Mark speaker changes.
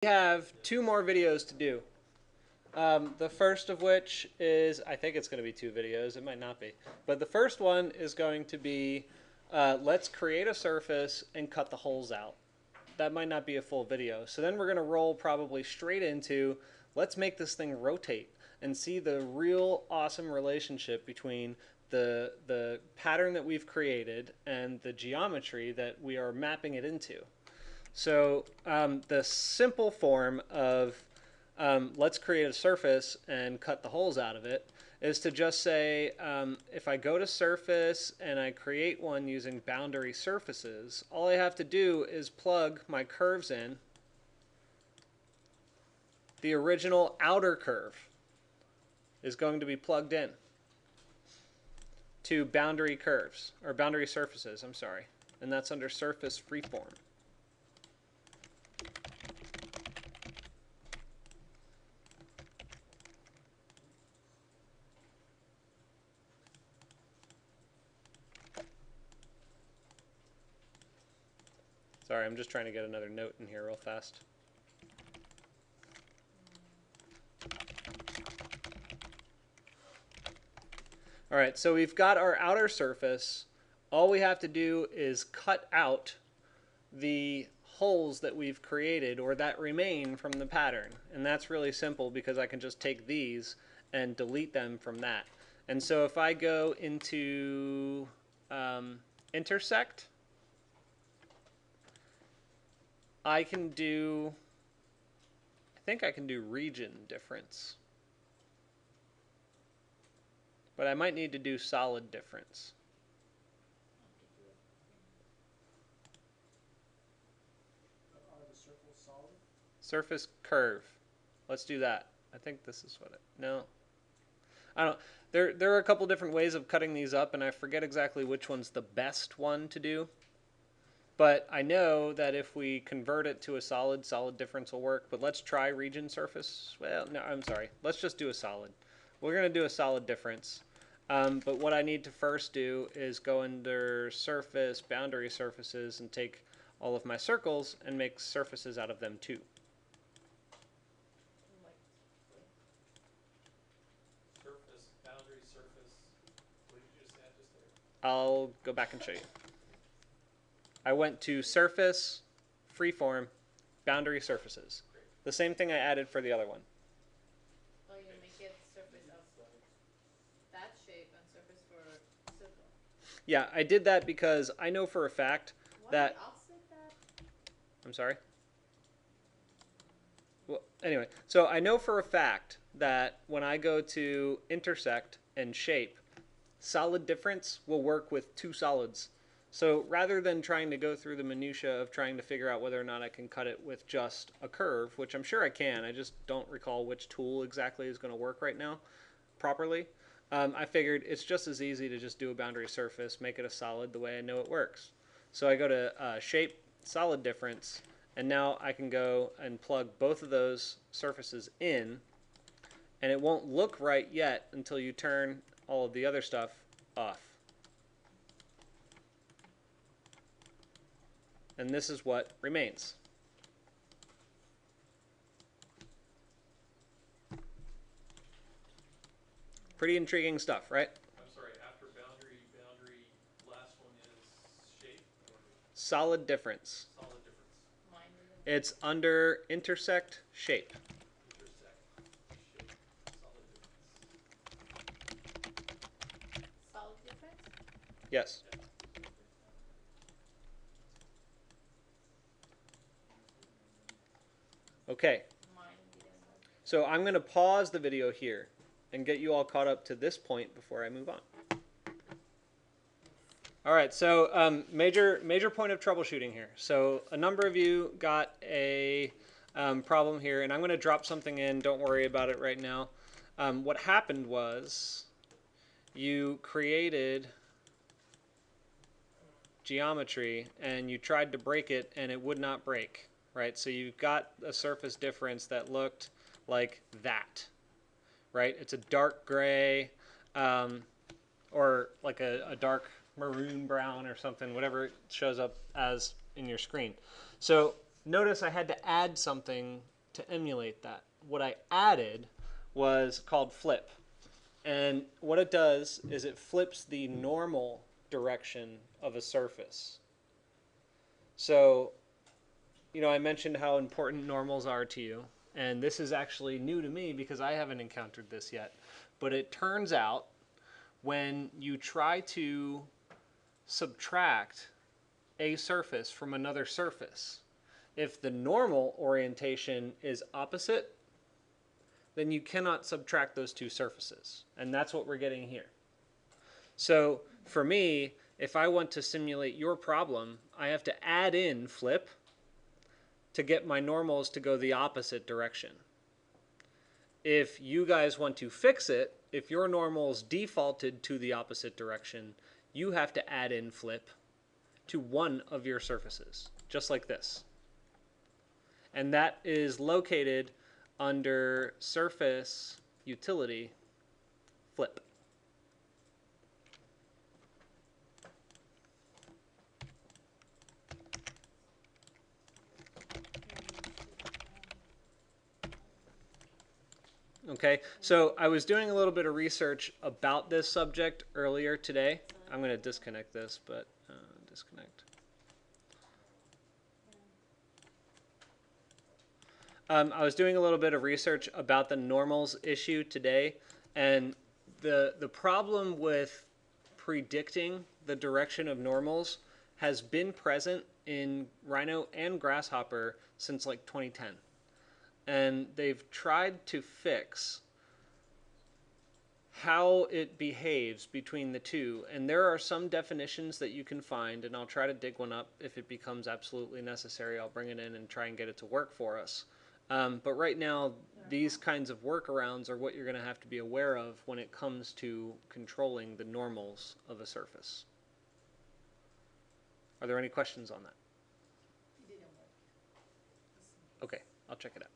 Speaker 1: We have 2 more videos to do. The first of which is, I think it's going to be 2 videos, it might not be. But the first one is going to be, let's create a surface and cut the holes out. That might not be a full video. So then we're going to roll probably straight into, let's make this thing rotate and see the real awesome relationship between the pattern that we've created and the geometry that we are mapping it into. So the simple form of let's create a surface and cut the holes out of it is to just say if I go to surface and I create one using boundary surfaces, all I have to do is plug my curves in. The original outer curve is going to be plugged in to boundary curves, or boundary surfaces, I'm sorry, and that's under surface freeform. Sorry, I'm just trying to get another note in here real fast. All right, so we've got our outer surface. All we have to do is cut out the holes that we've created or that remain from the pattern. And that's really simple because I can just take these and delete them from that. And so if I go into intersect, I think I can do region difference. But I might need to do solid difference.
Speaker 2: Are the circles solid?
Speaker 1: Surface curve. Let's do that. I think this is what it, no. I don't, there are a couple different ways of cutting these up, and I forget exactly which one's the best one to do. But I know that if we convert it to a solid difference will work. But let's try region surface. Well, no, I'm sorry. Let's just do a solid. We're going to do a solid difference. But what I need to first do is go under surface, boundary surfaces, and take all of my circles and make surfaces out of them too.
Speaker 2: Surface, boundary surface. What did you just add just there?
Speaker 1: I'll go back and show you. I went to surface, freeform, boundary surfaces. The same thing I added for the other one.
Speaker 3: Oh, you make it surface of that shape and surface for circle.
Speaker 1: Yeah, I did that because I know for a fact that...
Speaker 3: Why offset that?
Speaker 1: I'm sorry? Well, anyway, so I know for a fact that when I go to intersect and shape, solid difference will work with 2 solids. So rather than trying to go through the minutia of trying to figure out whether or not I can cut it with just a curve, which I'm sure I can, I just don't recall which tool exactly is going to work right now properly, I figured it's just as easy to just do a boundary surface, make it a solid the way I know it works. So I go to shape, solid difference, and now I can go and plug both of those surfaces in, and it won't look right yet until you turn all of the other stuff off. And this is what remains. Pretty intriguing stuff, right?
Speaker 2: I'm sorry, after boundary, last one is shape? Or
Speaker 1: Solid difference.
Speaker 2: solid difference?
Speaker 3: Mine is
Speaker 1: It's under intersect, shape.
Speaker 2: Intersect, shape, solid difference.
Speaker 3: solid difference.
Speaker 1: Yes. Okay,
Speaker 3: Mine didn't work.
Speaker 1: so I'm going to pause the video here and get you all caught up to this point before I move on. All right, so major point of troubleshooting here. So a number of you got a problem here, and I'm going to drop something in. Don't worry about it right now. What happened was you created geometry, and you tried to break it, and it would not break. Right, so you've got a surface difference that looked like that, right? It's a dark gray or like a dark maroon brown or something, whatever it shows up as in your screen. So notice I had to add something to emulate that. What I added was called flip. And what it does is it flips the normal direction of a surface. So, I mentioned how important normals are to you. And this is actually new to me because I haven't encountered this yet. But it turns out when you try to subtract a surface from another surface, if the normal orientation is opposite, then you cannot subtract those two surfaces. And that's what we're getting here. So for me, if I want to simulate your problem, I have to add in flip to get my normals to go the opposite direction. If you guys want to fix it, if your normals defaulted to the opposite direction, you have to add in flip to one of your surfaces, just like this. And that is located under Surface Utility Flip. Okay, so I was doing a little bit of research about this subject earlier today. I'm going to disconnect this, but disconnect. I was doing a little bit of research about the normals issue today, and the problem with predicting the direction of normals has been present in Rhino and Grasshopper since like 2010. And they've tried to fix how it behaves between the two. And there are some definitions that you can find, and I'll try to dig one up if it becomes absolutely necessary. I'll bring it in and try and get it to work for us. But right now, these kinds of workarounds are what you're going to have to be aware of when it comes to controlling the normals of a surface. Are there any questions on that?
Speaker 3: It didn't work.
Speaker 1: Okay, I'll check it out.